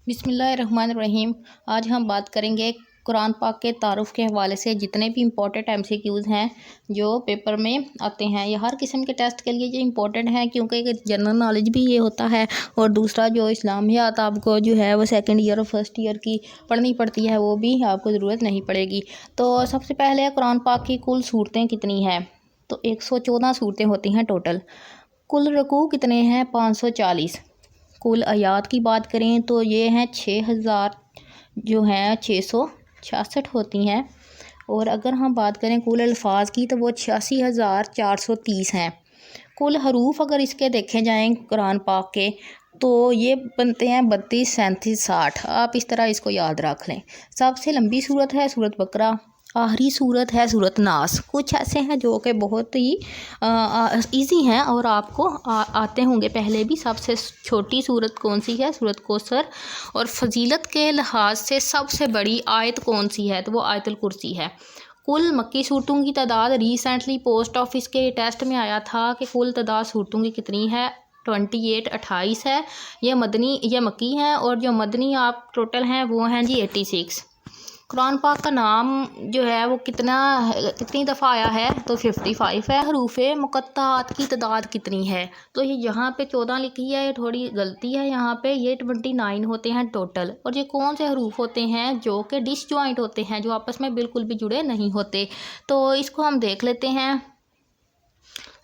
بسم اللہ الرحمن الرحیم۔ آج ہم بات کریں گے قرآن پاک کے تعارف کے حوالے سے جتنے بھی امپورٹنٹ MCQs ہیں جو پیپر میں آتے ہیں یا ہر قسم کے ٹیسٹ کے لیے یہ امپورٹنٹ ہیں، کیونکہ جنرل نالج بھی یہ ہوتا ہے، اور دوسرا جو اسلامیات آپ کو جو ہے وہ سیکنڈ ایئر اور فرسٹ ایئر کی پڑھنی پڑتی ہے، وہ بھی آپ کو ضرورت نہیں پڑے گی۔ تو سب سے پہلے قرآن پاک کی کل صورتیں کتنی ہیں؟ تو 114 صورتیں ہوتی ہیں ٹوٹل۔ کل رکوع کتنے ہیں؟ 540۔ کل آیات کی بات کریں تو یہ ہیں 6000 جو ہیں 666 ہوتی ہیں، اور اگر ہم بات کریں کل الفاظ کی تو وہ 86430 ہیں۔ کل حروف اگر اس کے دیکھے جائیں قرآن پاک کے تو یہ بنتے ہیں 32 37 60۔ آپ اس طرح اس کو یاد رکھ لیں۔ سب سے لمبی صورت ہے سورۃ بقرہ، آخری صورت ہے سورۃ ناس۔ کچھ ایسے ہیں جو کہ بہت ہی ایزی ہیں اور آپ کو آتے ہوں گے پہلے بھی۔ سب سے چھوٹی صورت کون سی ہے؟ سورۃ کوثر۔ اور فضیلت کے لحاظ سے سب سے بڑی آیت کون سی ہے؟ تو وہ آیت الکرسی ہے۔ کل مکی صورتوں کی تعداد ریسنٹلی پوسٹ آفس کے ٹیسٹ میں آیا تھا کہ کل تعداد صورتوں کی کتنی ہے؟ 28 ہے۔ یہ مکی ہیں، اور جو مدنی آپ ٹوٹل ہیں وہ ہیں 86۔ قرآن پاک کا نام جو ہے وہ کتنی دفعہ آیا ہے؟ تو 55 ہے۔ حروف مقطعات کی تعداد کتنی ہے؟ تو یہ یہاں پہ 14 لکھی ہے، یہ تھوڑی غلطی ہے، یہاں پہ یہ 29 ہوتے ہیں ٹوٹل۔ اور یہ کون سے حروف ہوتے ہیں؟ جو کہ ڈس جوائنٹ ہوتے ہیں، جو آپس میں بالکل بھی جڑے نہیں ہوتے۔ تو اس کو ہم دیکھ لیتے ہیں۔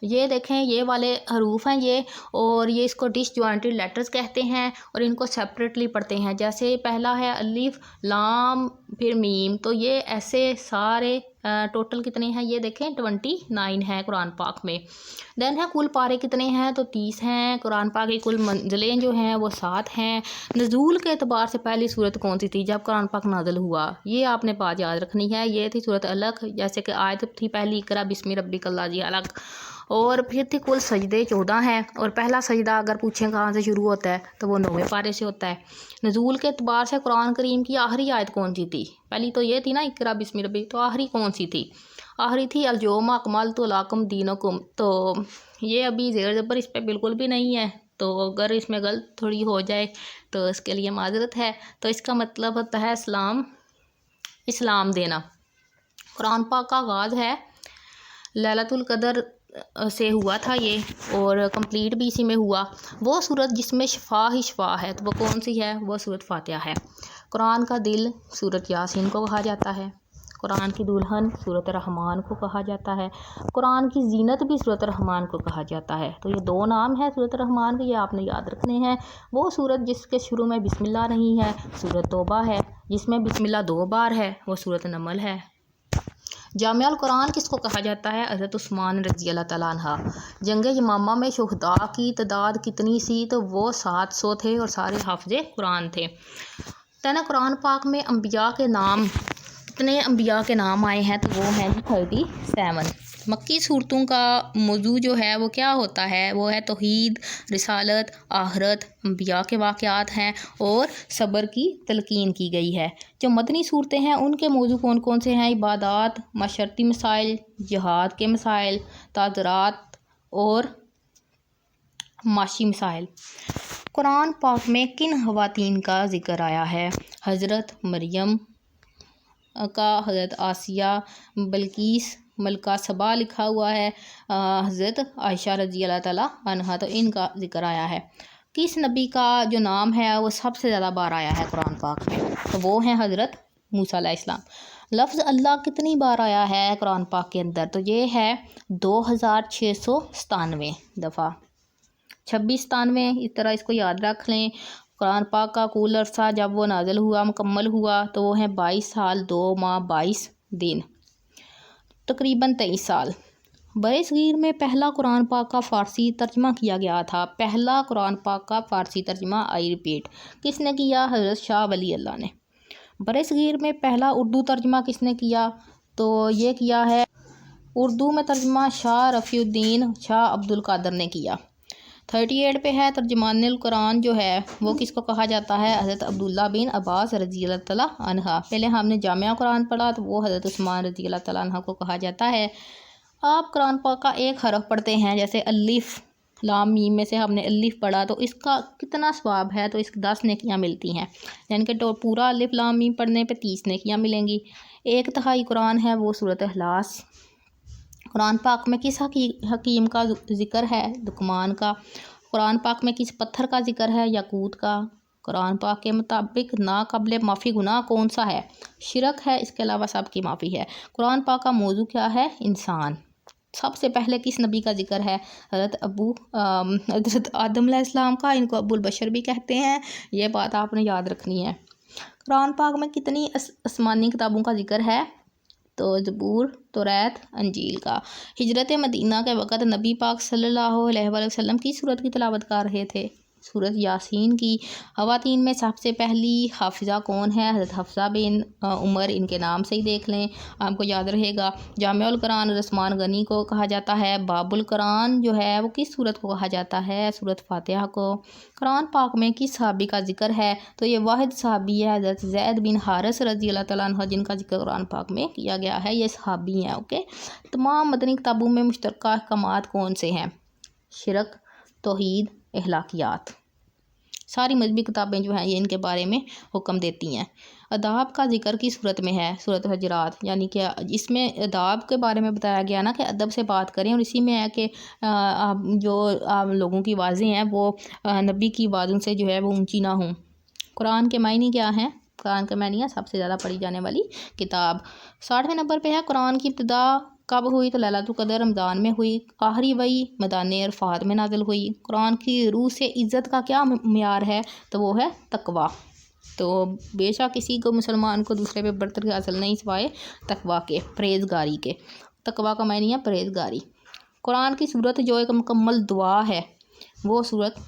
یہ دیکھیں، یہ والے حروف ہیں یہ، اور یہ اس کو ڈس جوائنٹڈ لیٹرز کہتے ہیں، اور ان کو سیپریٹلی پڑھتے ہیں۔ جیسے پہلا ہے الف لام پھر میم، تو یہ ایسے سارے ٹوٹل کتنے ہیں؟ یہ دیکھیں 29 ہیں قرآن پاک میں۔ دین ہے کل پارے کتنے ہیں؟ تو 30 ہیں۔ قرآن پاک کی کل منزلیں جو ہیں وہ 7 ہیں۔ نزول کے اعتبار سے پہلی صورت کون سی تھی جب قرآن پاک نازل ہوا؟ یہ آپ نے بات یاد رکھنی ہے، یہ تھی سورۃ الق، جیسے کہ آیت تھی پہلی اقرا بسم ربک الذی خلق۔ اور پھر تھی کل سجدے 14 ہیں، اور پہلا سجدہ اگر پوچھیں کہاں سے شروع ہوتا ہے تو وہ 9ویں پارے سے ہوتا ہے۔ نزول کے اعتبار سے قرآن کریم کی آخری آیت کون سی تھی؟ پہلی تو یہ تھی نا اقرا بسم ربک، تو آخری کون سی تھی؟ آخری تھی الیوم اکملت لکم دینکم۔ تو یہ ابھی زیر زبر اس پہ بالکل بھی نہیں ہے، تو اگر اس میں غلط تھوڑی ہو جائے تو اس کے لیے معذرت ہے۔ تو اس کا مطلب ہوتا ہے اسلام دینا۔ قرآن پاک کا آغاز ہے لیلۃ القدر سے ہوا تھا یہ، اور کمپلیٹ بھی اسی میں ہوا۔ وہ صورت جس میں شفا ہی شفا ہے تو وہ کون سی ہے؟ وہ صورت فاتحہ ہے۔ قرآن کا دل صورت یاسین کو کہا جاتا ہے۔ قرآن کی دلہن صورت رحمان کو کہا جاتا ہے۔ قرآن کی زینت بھی صورت رحمان کو کہا جاتا ہے۔ تو یہ 2 نام ہیں صورت رحمان کے، یہ آپ نے یاد رکھنے ہیں۔ وہ صورت جس کے شروع میں بسم اللہ نہیں ہے صورت توبہ ہے، جس میں بسم اللہ 2 بار ہے وہ صورت نمل ہے۔ جامع القرآن کس کو کہا جاتا ہے؟ حضرت عثمان رضی اللہ تعالیٰ عنہ۔ جنگ یمامہ میں شہداء کی تعداد کتنی سی؟ تو وہ 700 تھے، اور سارے حافظ قرآن تھے۔ قرآن پاک میں انبیاء کے نام، کتنے انبیاء کے نام آئے ہیں؟ تو وہ ہیں 37۔ مکی صورتوں کا موضوع جو ہے وہ کیا ہوتا ہے؟ وہ ہے توحید، رسالت، آخرت، انبیاء کے واقعات ہیں، اور صبر کی تلقین کی گئی ہے۔ جو مدنی صورتیں ہیں ان کے موضوع کون کون سے ہیں؟ عبادات، معاشرتی مسائل، جہاد کے مسائل، تعزیرات اور معاشی مسائل۔ قرآن پاک میں کن خواتین کا ذکر آیا ہے؟ حضرت مریم کا، حضرت آسیہ، بلقیس، ملکہ سبا لکھا ہوا ہے، حضرت عائشہ رضی اللہ تعالیٰ عنہ، تو ان کا ذکر آیا ہے۔ کس نبی کا جو نام ہے وہ سب سے زیادہ بار آیا ہے قرآن پاک میں؟ تو وہ ہیں حضرت موسیٰ علیہ السلام۔ لفظ اللہ کتنی بار آیا ہے قرآن پاک کے اندر؟ تو یہ ہے 2697 دفعہ، 26 97، اس طرح اس کو یاد رکھ لیں۔ قرآن پاک کا کل عرصہ جب وہ نازل ہوا، مکمل ہوا، تو وہ ہیں 22 سال 2 ماہ 22 دن، تقریباً 23 سال۔ برِ صغیر میں پہلا قرآن پاک کا فارسی ترجمہ کیا گیا تھا۔ پہلا قرآن پاک کا فارسی ترجمہ، آئی ریپیٹ، کس نے کیا؟ حضرت شاہ ولی اللہ نے۔ برِ صغیر میں پہلا اردو ترجمہ کس نے کیا؟ تو یہ کیا ہے اردو میں ترجمہ شاہ رفیع الدین شاہ عبد القادر نے کیا۔ 38 پہ ہے ترجمان القرآن جو ہے وہ کس کو کہا جاتا ہے؟ حضرت عبداللہ بن عباس رضی اللہ تعالیٰ عنہ۔ پہلے ہم نے جامع قرآن پڑھا تو وہ حضرت عثمان رضی اللہ تعالیٰ عنہ کو کہا جاتا ہے۔ آپ قرآن پاک کا ایک حرف پڑھتے ہیں، جیسے الف لام میم میں سے ہم نے الف پڑھا تو اس کا کتنا ثواب ہے؟ تو اس کی 10 نیکیاں ملتی ہیں، یعنی کہ پورا الف لام میم پڑھنے پہ 30 نیکیاں ملیں گی۔ 1/3 قرآن ہے وہ سورۃ اخلاص۔ قرآن پاک میں کس حکیم کا ذکر ہے؟ لقمان کا۔ قرآن پاک میں کس پتھر کا ذکر ہے؟ یاقوت کا۔ قرآن پاک کے مطابق ناقابل معافی گناہ کون سا ہے؟ شرک ہے، اس کے علاوہ سب کی معافی ہے۔ قرآن پاک کا موضوع کیا ہے؟ انسان۔ سب سے پہلے کس نبی کا ذکر ہے؟ حضرت آدم علیہ السلام کا، ان کو ابو البشر بھی کہتے ہیں، یہ بات آپ نے یاد رکھنی ہے۔ قرآن پاک میں کتنی آسمانی کتابوں کا ذکر ہے؟ تو زبور، توریت، انجیل کا۔ ہجرت مدینہ کے وقت نبی پاک صلی اللہ علیہ وآلہ وسلم کس سورت کی تلاوت کر رہے تھے؟ سورۃ یاسین کی۔ خواتین میں سب سے پہلی حافظہ کون ہے؟ حضرت حفصہ بن عمر، ان کے نام سے ہی دیکھ لیں، آپ کو یاد رہے گا۔ جامع القرآن عثمان غنی کو کہا جاتا ہے۔ باب القرآن جو ہے وہ کس سورت کو کہا جاتا ہے؟ سورۃ فاتحہ کو۔ قرآن پاک میں کس صحابی کا ذکر ہے؟ تو یہ واحد صحابی ہے حضرت زید بن حارث رضی اللہ تعالیٰ عنہ، جن کا ذکر قرآن پاک میں کیا گیا ہے، یہ صحابی ہیں۔ اوکے، تمام مدنی کتابوں میں مشترکہ احکامات کون سے ہیں؟ شرک، توحید، اخلاقیات۔ ساری مذہبی کتابیں جو ہیں یہ ان کے بارے میں حکم دیتی ہیں۔ آداب کا ذکر کس صورت میں ہے؟ سورۃ حجرات، یعنی کہ اس میں آداب کے بارے میں بتایا گیا نا کہ ادب سے بات کریں، اور اسی میں ہے کہ جو لوگوں کی آوازیں ہیں وہ نبی کی آوازوں سے جو ہے وہ اونچی نہ ہوں۔ قرآن کے معنی کیا ہیں؟ قرآن کے معنی ہے سب سے زیادہ پڑھی جانے والی کتاب۔ 60ویں نمبر پہ ہے قرآن کی ابتدا کب ہوئی؟ تو لیلۃ القدر رمضان میں ہوئی۔ آخری وحی میدان عرفات میں نازل ہوئی۔ قرآن کی روح سے عزت کا کیا معیار ہے؟ تو وہ ہے تقویٰ۔ تو بے شک کسی کو مسلمان کو دوسرے پہ برتری حاصل نہیں سوائے تقویٰ کے، پرہیزگاری کے۔ تقویٰ کا معنی ہے پرہیزگاری۔ قرآن کی صورت جو ایک مکمل دعا ہے وہ سورۃ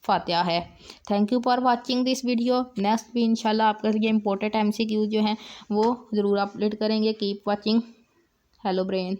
فاتحہ ہے۔ Thank you for watching this video. Next بھی انشاءاللہ آپ کے لیے امپورٹنٹ MCQ جو ہیں وہ ضرور اپلوڈ کریں گے۔ Keep watching. Hello brain.